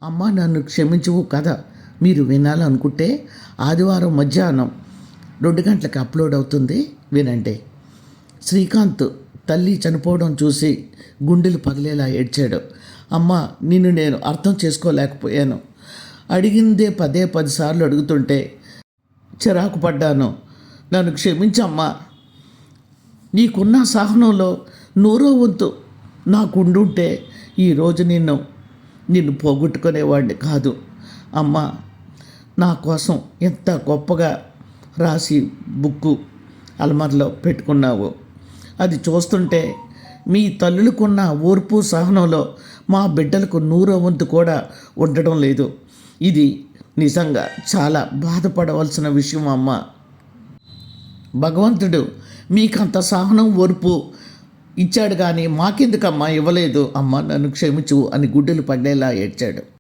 అమ్మ నన్ను క్షమించువు కథ మీరు వినాలనుకుంటే ఆదివారం మధ్యాహ్నం 2 గంటలకు అప్లోడ్ అవుతుంది, వినండి. శ్రీకాంత్ తల్లి చనిపోవడం చూసి గుండెలు పగిలేలా ఏడ్చాడు. అమ్మ, నిన్ను నేను అర్థం చేసుకోలేకపోయాను. అడిగిందే 10 సార్లు అడుగుతుంటే చిరాకు పడ్డాను. నన్ను క్షమించమ్మా. నీకున్న సహనంలో 100వ వంతు నాకుండుంటే ఈరోజు నిన్ను పోగొట్టుకునేవాడిని కాదు. అమ్మ, నా కోసం ఎంత గొప్పగా రాసి బుక్కు అల్మార్లో పెట్టుకున్నావు. అది చూస్తుంటే మీ తల్లులకున్న ఓర్పు సహనంలో మా బిడ్డలకు 100వ వంతు కూడా ఉండడం లేదు. ఇది నిజంగా చాలా బాధపడవలసిన విషయం అమ్మ. భగవంతుడు మీకంత సహనం ఓర్పు ఇచ్చాడు కానీ మాకెందుకమ్మా ఇవ్వలేదు. అమ్మ నన్ను క్షమించు అని గుడ్డలు పడేలా ఏడ్చాడు.